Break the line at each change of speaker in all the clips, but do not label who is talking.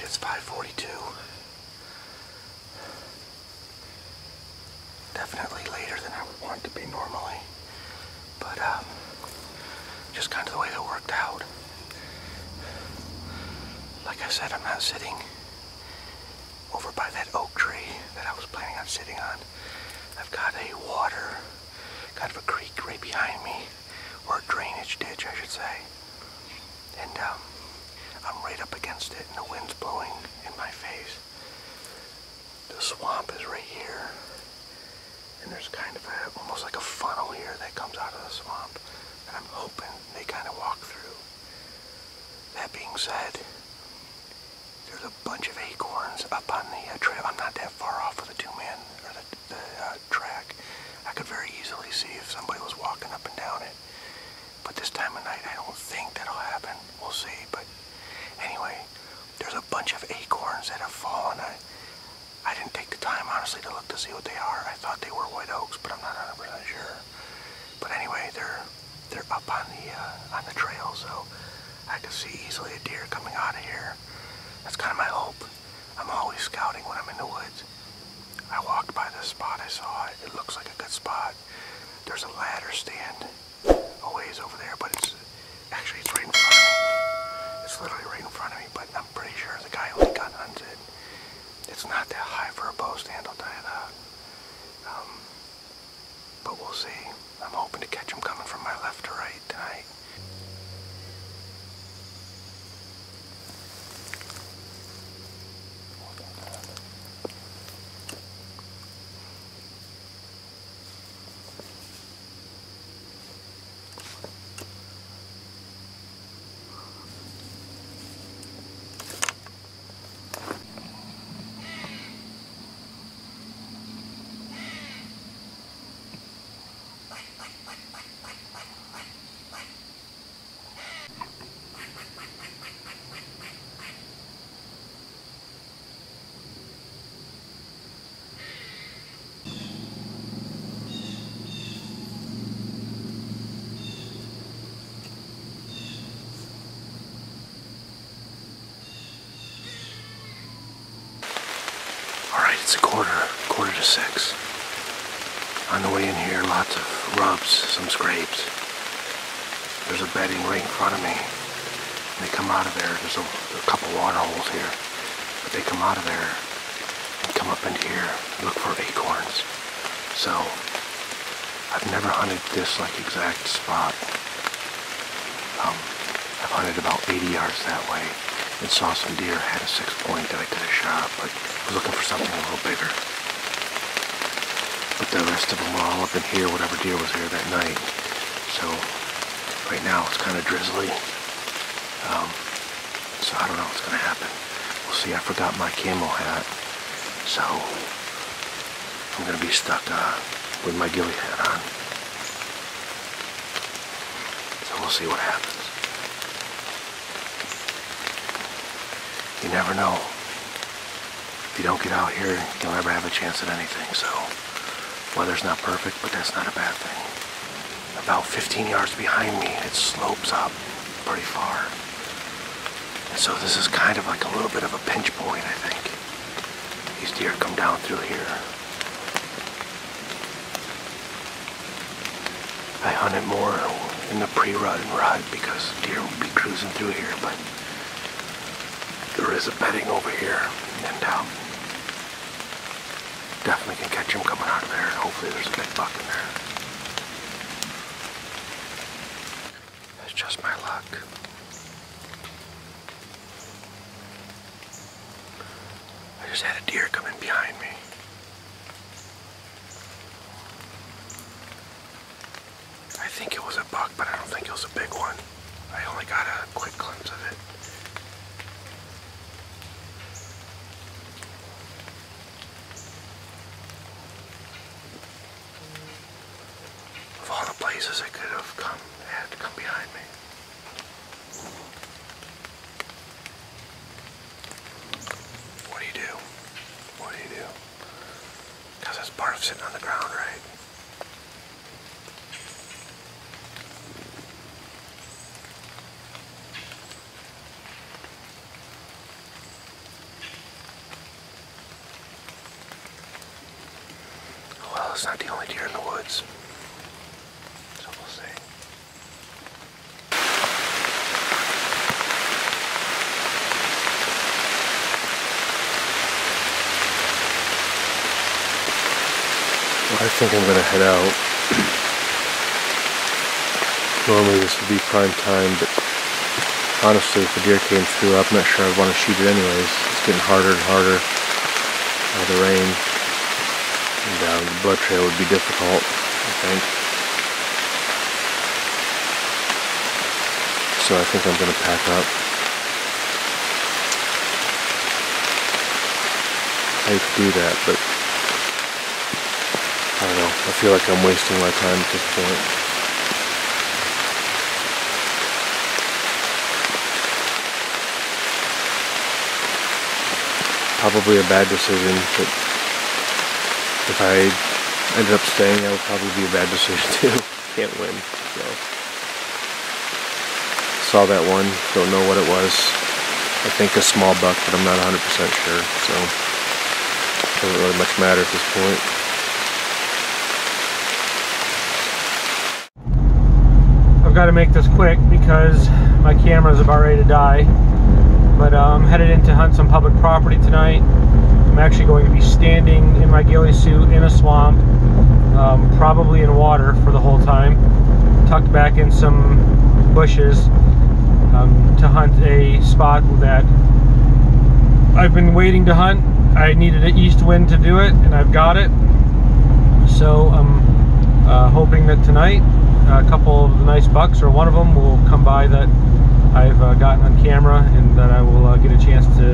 It's 5:42. Definitely later than I would want to be normally. But just kind of the way it worked out. Like I said, I'm not sitting over by that oak tree that I was planning on sitting on. I've got a water, kind of a creek right behind me, or a drainage ditch, I should say. And I'm right up against it, and the wind's blowing in my face. The swamp is right here, and there's kind of almost like a funnel here that comes out of the swamp that I'm hoping they kind of walk through. That being said, there's a bunch of acorns up on the trail. I'm not that far off of the two-man, or the track. I could very easily see if somebody was walking up and down it. But this time of night, I don't think that'll happen. We'll see. But anyway, there's a bunch of acorns that have fallen. I didn't take the time, honestly, to look to see what they are. I thought they were white oaks, but I'm not 100% sure. But anyway, they're up on the trail, so I could see easily a deer coming out of here. That's kind of my hope. I'm always scouting when I'm in the woods. I walked by this spot, I saw it. It looks like a good spot. There's a ladder stand a ways over there, but it's right in front of me. It's literally right in front of me, but I'm pretty sure the guy only gun hunts it. It's not that high for a bow stand, I'll tell you that. But we'll see. I'm hoping to catch him coming from my left to right tonight. It's a quarter to 6. On the way in here, lots of rubs, some scrapes. There's a bedding right in front of me. And they come out of there. There's a couple water holes here. But they come out of there and come up into here and look for acorns. So, I've never hunted this like exact spot. I've hunted about 80 yards that way and saw some deer. Had a 6-point that I could have shot, but I was looking for something a little bigger. But the rest of them were all up in here, whatever deer was here that night. So right now it's kind of drizzly. So I don't know what's going to happen. We'll see. I forgot my camo hat, so I'm going to be stuck with my ghillie hat on. So we'll see what happens. You never know. If you don't get out here, you'll never have a chance at anything. So, weather's not perfect, but that's not a bad thing. About 15 yards behind me, it slopes up pretty far. And so this is kind of like a little bit of a pinch point, I think. These deer come down through here. I hunted more in the pre-rut and rut because deer would be cruising through here, but there is a bedding over here, and definitely can catch him coming out of there, and hopefully there's a big buck in there. That's just my luck. I just had a deer come in behind me. I think it was a buck, but I don't think it was a big one. I only got a quick glimpse of it. Of all the places it could have come, it had to come behind me. What do you do? What do you do? Because that's part of sitting on the ground, right? it's not the only deer in the woods. So we'll see. Well, I think I'm going to head out. Normally this would be prime time, but honestly, if the deer came through, I'm not sure I'd want to shoot it anyways. It's getting harder and harder by the rain, and the blood trail would be difficult, I think. So I think I'm going to pack up. I hate to do that, but I don't know. I feel like I'm wasting my time at this point. Probably a bad decision, but if I ended up staying, that would probably be a bad decision too. Can't win. So saw that one, don't know what it was. I think a small buck, but I'm not 100% sure, so doesn't really much matter at this point. I've got to make this quick because my camera is about ready to die. But I'm headed in to hunt some public property tonight. I'm actually going to be standing in my ghillie suit in a swamp, probably in water for the whole time, tucked back in some bushes to hunt a spot that I've been waiting to hunt. I needed an east wind to do it, and I've got it. So I'm hoping that tonight a couple of the nice bucks, or one of them, will come by that I've gotten on camera and that I will get a chance to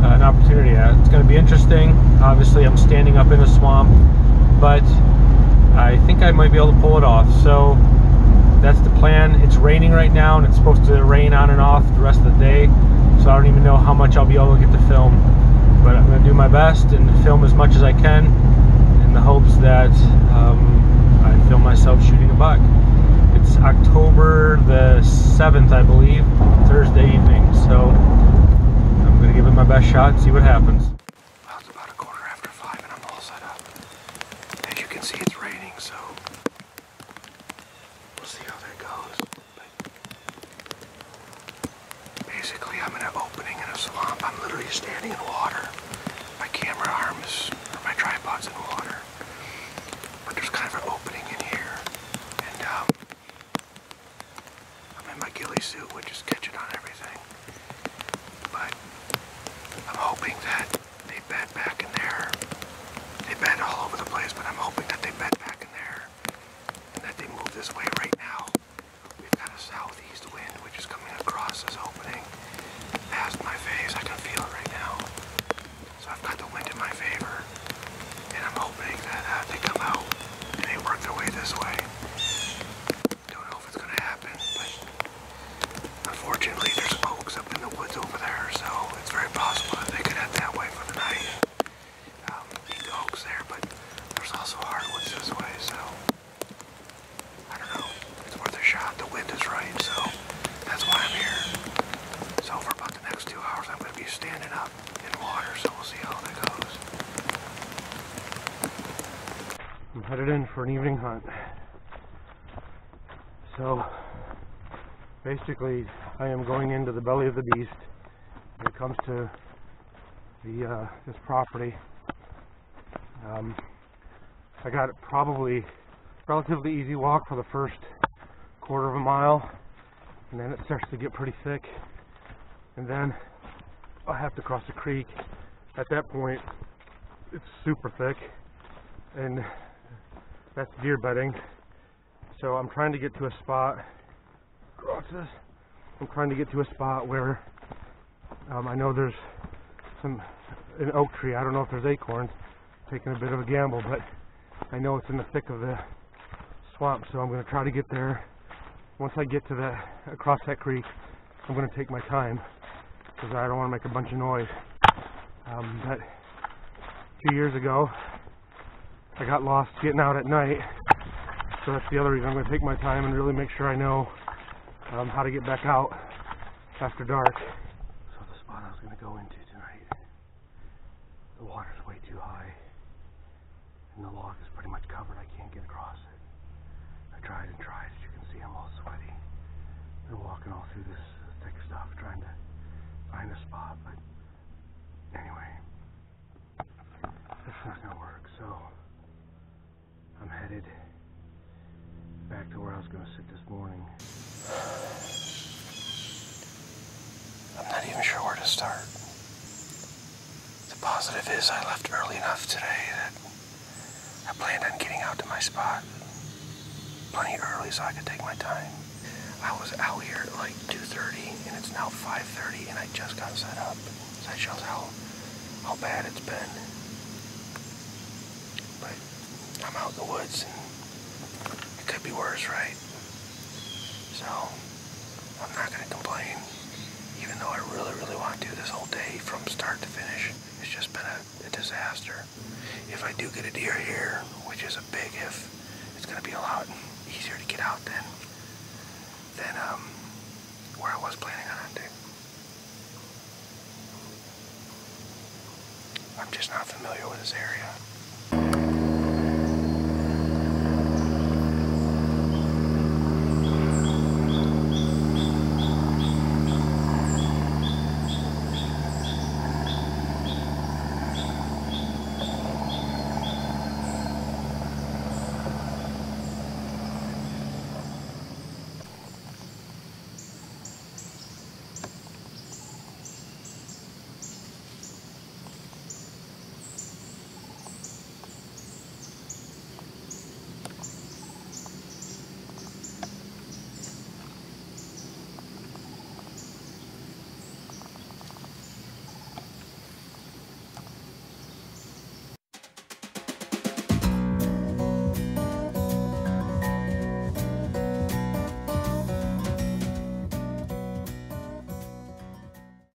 an opportunity at. It's going to be interesting. Obviously I'm standing up in a swamp, but I think I might be able to pull it off. So that's the plan. It's raining right now, and it's supposed to rain on and off the rest of the day, so I don't even know how much I'll be able to get to film, but I'm going to do my best and film as much as I can in the hopes that I film myself shooting a buck. It's October the 7th, I believe, Thursday evening, so I'm going to give it my best shot and see what happens. Well, it's about 5:15 and I'm all set up. As you can see, it's raining, so we'll see how that goes. But basically, I'm in an opening in a swamp. I'm literally standing in water. My camera arm is, or my tripod's in water. But there's kind of an opening in here, and I'm in my ghillie suit, which is catching on everything. But I'm hoping that they bed back in there. They bed all over the place, but I'm hoping that they bed back in there and that they move this way. Right now, we've got a southeast wind, which is coming across this opening past my face. I can feel it right now. So I've got the wind in my favor, and I'm hoping that they come out and they work their way this way. Don't know if it's going to happen, but unfortunately there's oaks up in the woods over there, so it's very possible that they could head that way for the night. Eat the oaks there, but there's also hardwoods this way, so I don't know. It's worth a shot. The wind is right, so that's why I'm here. So for about the next 2 hours I'm going to be standing up in water, so we'll see how that goes. I'm headed in for an evening hunt. So basically I am going into the belly of the beast when it comes to the this property. I got probably relatively easy walk for the first quarter of a mile, and then it starts to get pretty thick, and then I have to cross a creek. At that point it's super thick, and that's deer bedding. So I'm trying to get to a spot. I'm trying to get to a spot where I know there's an oak tree. I don't know if there's acorns. Taking a bit of a gamble, but I know it's in the thick of the swamp, so I'm going to try to get there. Once I get to across that creek, I'm going to take my time because I don't want to make a bunch of noise. But a few years ago, I got lost getting out at night, so that's the other reason I'm going to take my time and really make sure I know how to get back out after dark. So the spot I was going to go into tonight, the water's way too high. and the log is pretty much covered. I can't get across it. I tried and tried. As you can see, I'm all sweaty. Been walking all through this thick stuff trying to find a spot, but anyway, it's not gonna work. So I'm headed back to where I was gonna sit this morning. I'm not even sure where to start. The positive is I left early enough today that I planned on getting out to my spot plenty early so I could take my time. I was out here at like 2:30 and it's now 5:30 and I just got set up. So that shows how bad it's been. But I'm out in the woods and it could be worse, right? So I'm not gonna complain, even though I really, really want to do this whole day from start to finish. It's just been a disaster. If I do get a deer here, which is a big if, it's gonna be a lot easier to get out than where I was planning on hunting. I'm just not familiar with this area.